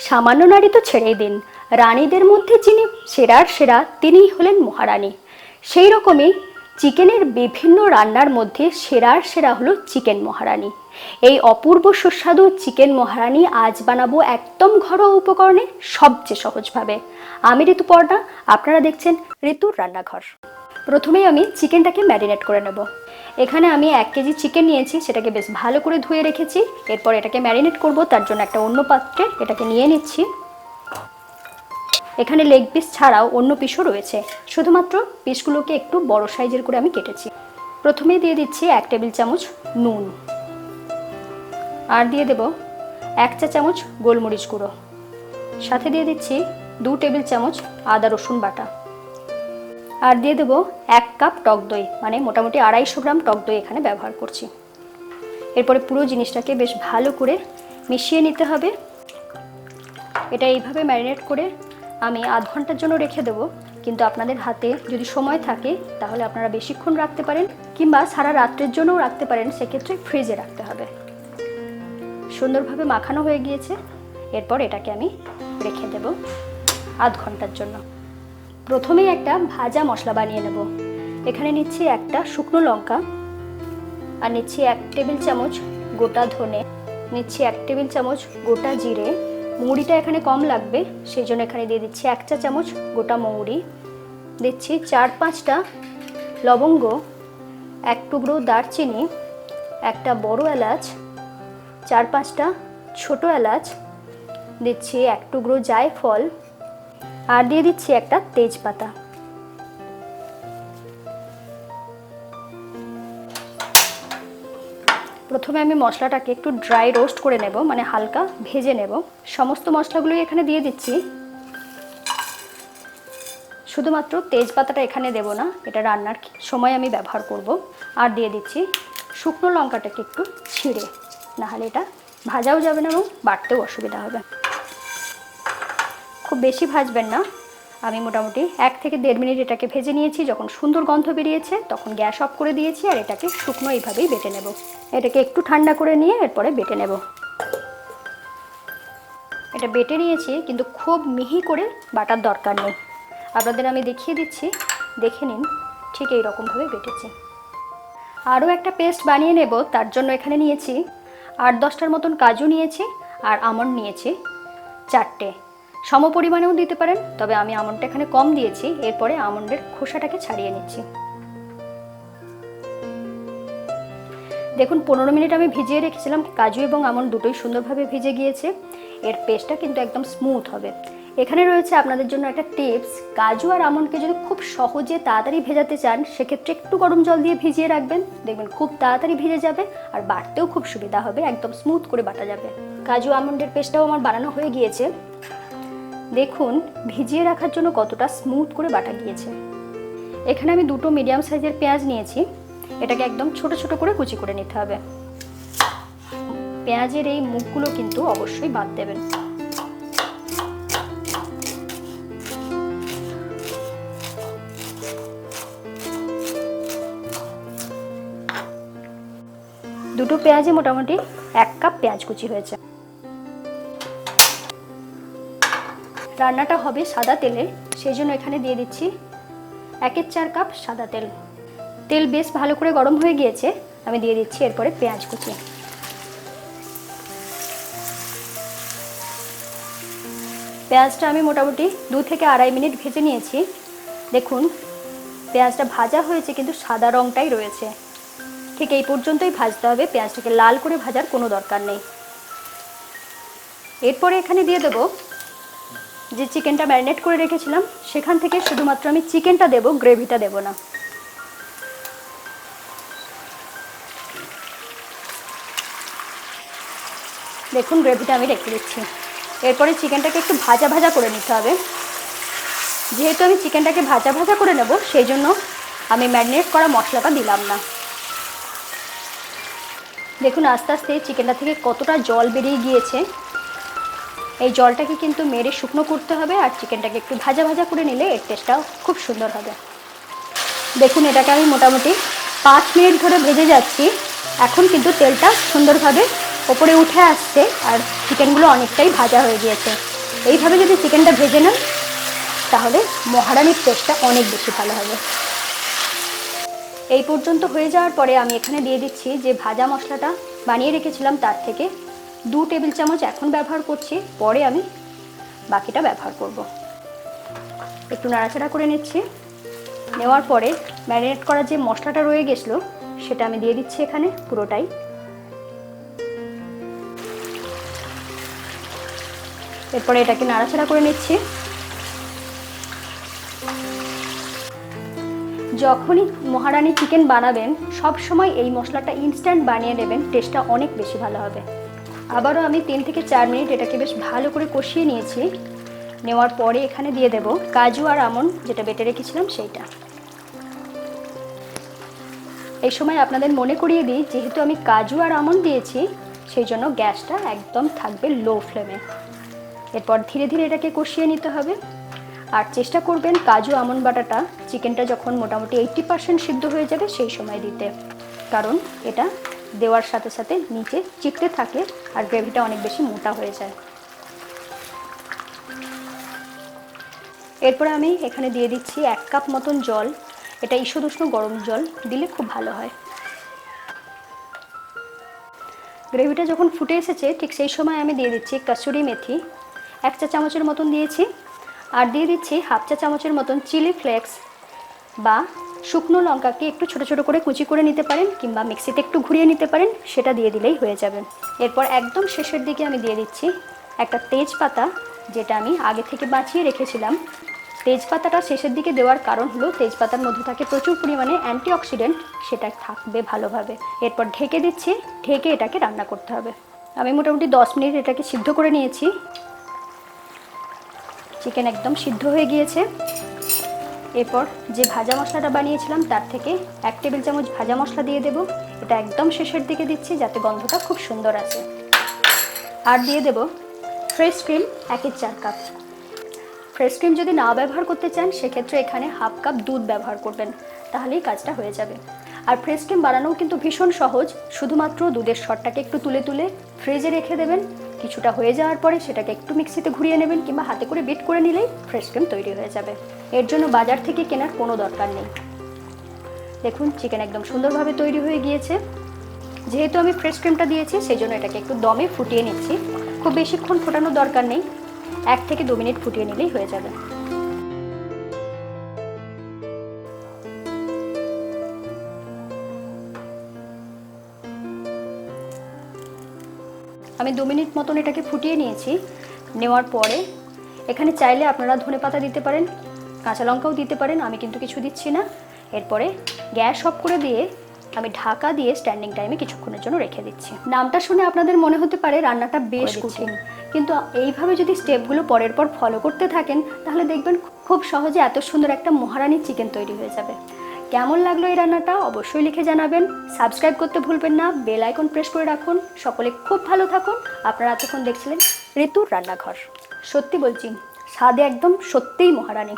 সামান্য নারী তো ছেড়েই দিন, রানীদের মধ্যে যিনি সেরার সেরা তিনিই হলেন মহারানী। সেই রকমই চিকেনের বিভিন্ন রান্নার মধ্যে সেরার সেরা হলো চিকেন মহারানী। এই অপূর্ব সুস্বাদু চিকেন মহারানী আজ বানাবো একদম ঘরোয়া উপকরণে, সবচেয়ে সহজভাবে। আমি ঋতুপর্ণা, আপনারা দেখছেন ঋতুর রান্নাঘর। প্রথমেই আমি চিকেনটাকে ম্যারিনেট করে নেব। এখানে আমি 1 কেজি চিকেন নিয়েছি, সেটাকে বেশ ভালো করে ধুয়ে রেখেছি। এরপর এটাকে ম্যারিনেট করব, তার জন্য একটা অন্য পাত্রে এটাকে নিয়ে নিচ্ছি। এখানে লেগ পিস ছাড়াও অন্য পিসও রয়েছে, শুধুমাত্র পিসগুলোকে একটু বড় সাইজের করে আমি কেটেছি। প্রথমেই দিয়ে দিচ্ছি 1 টেবিল চামচ নুন, আর দিয়ে দেব 1 চা চামচ গোলমরিচ গুঁড়ো, সাথে দিয়ে দিচ্ছি 2 টেবিল চামচ আদা রসুন বাটা, আর দিয়ে দেবো 1 কাপ টক দই, মানে মোটামুটি 250 গ্রাম টক দই এখানে ব্যবহার করছি। এরপরে পুরো জিনিসটাকে বেশ ভালো করে মিশিয়ে নিতে হবে। এটা এইভাবে ম্যারিনেট করে আমি আধ ঘন্টার জন্য রেখে দেবো, কিন্তু আপনাদের হাতে যদি সময় থাকে তাহলে আপনারা বেশিক্ষণ রাখতে পারেন, কিংবা সারা রাত্রের জন্যও রাখতে পারেন, সেক্ষেত্রে ফ্রিজে রাখতে হবে। সুন্দরভাবে মাখানো হয়ে গিয়েছে, এরপর এটাকে আমি রেখে দেব আধ ঘন্টার জন্য। প্রথমেই একটা ভাজা মশলা বানিয়ে নেব। এখানে নিচ্ছি একটা শুকনো লঙ্কা, আর নিচ্ছি 1 টেবিল চামচ গোটা ধনে, নিচ্ছি 1 টেবিল চামচ গোটা জিরে। মৌরিটা এখানে কম লাগবে, সেই জন্য এখানে দিয়ে দিচ্ছি 1 চা চামচ গোটা মৌরি, দিচ্ছি 4-5টা লবঙ্গ, 1 টুকরো দারচিনি, একটা বড় এলাচ, 4-5টা ছোটো এলাচ, দিচ্ছি 1 টুকরো জায়ফল, আর দিয়ে দিচ্ছি একটা তেজপাতা। প্রথমে আমি মশলাটাকে একটু ড্রাই রোস্ট করে নেব, মানে হালকা ভেজে নেব। সমস্ত মশলাগুলোই এখানে দিয়ে দিচ্ছি, শুধুমাত্র তেজপাতাটা এখানে দেব না, এটা রান্নার সময় আমি ব্যবহার করব। আর দিয়ে দিচ্ছি শুকনো লঙ্কাটাকে একটু ছিঁড়ে, নাহলে এটা ভাজাও যাবে না এবং বাটতেও অসুবিধা হবে। খুব বেশি ভাজবেন না, আমি মোটামুটি 1 থেকে 1.5 মিনিট এটাকে ভেজে নিয়েছি। যখন সুন্দর গন্ধ বেরিয়েছে তখন গ্যাস অফ করে দিয়েছি, আর এটাকে শুকনো এইভাবেই বেটে নেব। এটাকে একটু ঠান্ডা করে নিয়ে এরপরে বেটে নেব। এটা বেটে নিয়েছি, কিন্তু খুব মিহি করে বাটার দরকার নেই। আপনাদের আমি দেখিয়ে দিচ্ছি, দেখে নিন, ঠিক এই রকমভাবে বেটেছি। আরও একটা পেস্ট বানিয়ে নেব, তার জন্য এখানে নিয়েছি 8-10টার মতন কাজু নিয়েছি, আর আমন্ড নিয়েছি 4টে। সম পরিমাণেও দিতে পারেন, তবে আমি আমন্ডটা এখানে কম দিয়েছি। এরপরে আমন্ডের খোসাটাকে ছাড়িয়ে নিচ্ছি। দেখুন 15 মিনিট আমি ভিজিয়ে রেখেছিলাম, কাজু এবং আমন্ড দুটোই সুন্দরভাবে ভিজে গিয়েছে। এর পেস্টটা কিন্তু একদম স্মুথ হবে। এখানে রয়েছে আপনাদের জন্য একটা টিপস, কাজু আর আমন্ডকে যদি খুব সহজে তাড়াতাড়ি ভেজাতে চান, সেক্ষেত্রে একটু গরম জল দিয়ে ভিজিয়ে রাখবেন, দেখবেন খুব তাড়াতাড়ি ভিজে যাবে, আর বাটতেও খুব সুবিধা হবে, একদম স্মুথ করে বাটা যাবে। কাজু আমন্ডের পেস্টটাও আমার বানানো হয়ে গিয়েছে। দেখুন ভিজিয়ে রাখার জন্য কতটা স্মুথ করে বাটা গিয়েছে। এখানে আমি 2টো মিডিয়াম সাইজের পেঁয়াজ নিয়েছি, এটাকে একদম ছোট ছোট করে কুচি করে নিতে হবে। পেঁয়াজের এই মুখগুলো কিন্তু অবশ্যই বাদ দেবেন। দুটো পেঁয়াজে মোটামুটি 1 কাপ পেঁয়াজ কুচি হয়েছে। রান্নাটা হবে সাদা তেলে, সেই জন্য এখানে দিয়ে দিচ্ছি 1/4 কাপ সাদা তেল। তেল বেশ ভালো করে গরম হয়ে গিয়েছে, আমি দিয়ে দিচ্ছি এরপরে পেঁয়াজ কুচি। পেঁয়াজটা আমি মোটামুটি 2 থেকে 2.5 মিনিট ভেজে নিয়েছি। দেখুন পেঁয়াজটা ভাজা হয়েছে, কিন্তু সাদা রঙটাই রয়েছে। ঠিক এই পর্যন্তই ভাজতে হবে, পেঁয়াজটাকে লাল করে ভাজার কোনো দরকার নেই। এরপরে এখানে দিয়ে দেব যে চিকেনটা ম্যারিনেট করে রেখেছিলাম, সেখান থেকে শুধুমাত্র আমি চিকেনটা দেব, গ্রেভিটা দেব না। দেখুন গ্রেভিটা আমি রেখে দিচ্ছি। এরপরে চিকেনটাকে একটু ভাজা ভাজা করে নিতে হবে। যেহেতু আমি চিকেনটাকে ভাজা ভাজা করে নেব, সেই জন্য আমি ম্যারিনেট করা মশলাটা দিলাম না। দেখুন আস্তে আস্তে চিকেনটা থেকে কতটা জল বেরিয়ে গিয়েছে। এই জলটাকে কিন্তু মেরে শুকনো করতে হবে, আর চিকেনটাকে একটু ভাজা ভাজা করে নিলে এর টেস্টটাও খুব সুন্দর হবে। দেখুন এটাকে আমি মোটামুটি 5 মিনিট ধরে ভেজে যাচ্ছি। এখন কিন্তু তেলটা সুন্দরভাবে ওপরে উঠে আসছে, আর চিকেনগুলো অনেকটাই ভাজা হয়ে গিয়েছে। এইভাবে যদি চিকেনটা ভেজে নেন তাহলে মহারানির টেস্টটা অনেক বেশি ভালো হবে। এই পর্যন্ত হয়ে যাওয়ার পরে আমি এখানে দিয়ে দিচ্ছি যে ভাজা মশলাটা বানিয়ে রেখেছিলাম, তার থেকে 2 টেবিল চামচ এখন ব্যবহার করছি, পরে আমি বাকিটা ব্যবহার করব। একটু নাড়াচাড়া করে নিচ্ছি। নেওয়ার পরে ম্যারিনেট করা যে মশলাটা রয়ে গেছিলো সেটা আমি দিয়ে দিচ্ছি এখানে পুরোটাই। এরপরে এটাকে নাড়াচাড়া করে নিচ্ছি। যখনই মহারানি চিকেন বানাবেন সব সময় এই মশলাটা ইনস্ট্যান্ট বানিয়ে নেবেন, টেস্টটা অনেক বেশি ভালো হবে। আবারও আমি 3 থেকে 4 মিনিট এটাকে বেশ ভালো করে কষিয়ে নিয়েছি। নেওয়ার পরে এখানে দিয়ে দেব কাজু আর আমন্ড যেটা বেটে রেখেছিলাম সেইটা। এই সময় আপনাদের মনে করিয়ে দিই, যেহেতু আমি কাজু আর আমন্ড দিয়েছি সেই জন্য গ্যাসটা একদম থাকবে লো ফ্লেমে। এরপর ধীরে ধীরে এটাকে কষিয়ে নিতে হবে। আর চেষ্টা করবেন কাজু আমন্ড বাটাটা চিকেনটা যখন মোটামুটি 80% সিদ্ধ হয়ে যাবে সেই সময় দিতে, কারণ এটা দেওয়ার সাথে সাথে নিচে চিপতে থাকে আর গ্রেভিটা অনেক বেশি মোটা হয়ে যায়। এরপরে আমি এখানে দিয়ে দিচ্ছি 1 কাপ মতন জল। এটা ঈষদুষ্ণ গরম জল দিলে খুব ভালো হয়। গ্রেভিটা যখন ফুটে এসেছে ঠিক সেই সময় আমি দিয়ে দিচ্ছি কসুরি মেথি 1 চা চামচের মতন দিয়েছি, আর দিয়ে দিচ্ছি 1/2 চা চামচের মতন চিলি ফ্লেক্স বা শুকনো লঙ্কাকে একটু ছোট ছোট করে কুচি করে নিতে পারেন কিংবা মিক্সিতে একটু ঘুরিয়ে নিতে পারেন, সেটা দিয়ে দিলেই হয়ে যাবে। এরপর একদম শেষের দিকে আমি দিয়ে দিচ্ছি একটা তেজপাতা, যেটা আমি আগে থেকে বাঁচিয়ে রেখেছিলাম। তেজপাতাটা শেষের দিকে দেওয়ার কারণ হলো তেজপাতার মধ্যে থাকে প্রচুর পরিমাণে অ্যান্টিঅক্সিডেন্ট, সেটা থাকবে ভালোভাবে। এরপর ঢেকে দিচ্ছি, ঢেকে এটাকে রান্না করতে হবে। আমি মোটামুটি 10 মিনিট এটাকে সিদ্ধ করে নিয়েছি। চিকেন একদম সিদ্ধ হয়ে গিয়েছে। এরপর যে ভাজা মশলাটা বানিয়েছিলাম তার থেকে 1 টেবিল চামচ ভাজা মশলা দিয়ে দেব। এটা একদম শেষের দিকে দিচ্ছি যাতে গন্ধটা খুব সুন্দর আসে। আর দিয়ে দেব fresh cream 1/4 cup. Fresh cream যদি না ব্যবহার করতে চান সেক্ষেত্রে এখানে 1/2 কাপ দুধ ব্যবহার করবেন, তাহলেই কাজটা হয়ে যাবে। আর ফ্রেশ ক্রিম বানানোও কিন্তু ভীষণ সহজ, শুধুমাত্র দুধের সরটাকে একটু তুলে তুলে ফ্রিজে রেখে দেবেন। কিছুটা হয়ে যাওয়ার পরে সেটাকে একটু মিক্সিতে ঘুরিয়ে নেবেন কিংবা হাতে করে বিট করে নিলেই ফ্রেশ ক্রিম তৈরি হয়ে যাবে। এর জন্য বাজার থেকে কেনার কোনো দরকার নেই। দেখুন চিকেন একদম সুন্দরভাবে তৈরি হয়ে গিয়েছে। যেহেতু আমি ফ্রেশ ক্রিমটা দিয়েছি সেই জন্য এটাকে একটু দমে ফুটিয়ে নিচ্ছি। খুব বেশিক্ষণ ফোটানোর দরকার নেই, 1 থেকে 2 মিনিট ফুটিয়ে নিলেই হয়ে যাবে। আমি 2 মিনিট মতন এটাকে ফুটিয়ে নিয়েছি। নেওয়ার পরে এখানে চাইলে আপনারা ধনেপাতা দিতে পারেন, কাঁচা লঙ্কাও দিতে পারেন, আমি কিন্তু কিছু দিচ্ছি না। এরপরে গ্যাস অফ করে দিয়ে আমি ঢাকা দিয়ে স্ট্যান্ডিং টাইমে কিছুক্ষণের জন্য রেখে দিচ্ছি। নামটা শুনে আপনাদের মনে হতে পারে রান্নাটা বেশ কঠিন, কিন্তু এইভাবে যদি স্টেপগুলো পরের পর ফলো করতে থাকেন তাহলে দেখবেন খুব সহজে এত সুন্দর একটা মহারানি চিকেন তৈরি হয়ে যাবে। কেমন লাগলো এই রান্নাটা অবশ্যই লিখে জানাবেন। সাবস্ক্রাইব করতে ভুলবেন না, বেল আইকন প্রেস করে রাখুন। সকলে খুব ভালো থাকুন। আপনারা এতক্ষণ দেখছিলেন ঋতুর রান্নাঘর। সত্যি বলছি, স্বাদে একদম সত্যিই মহারানি।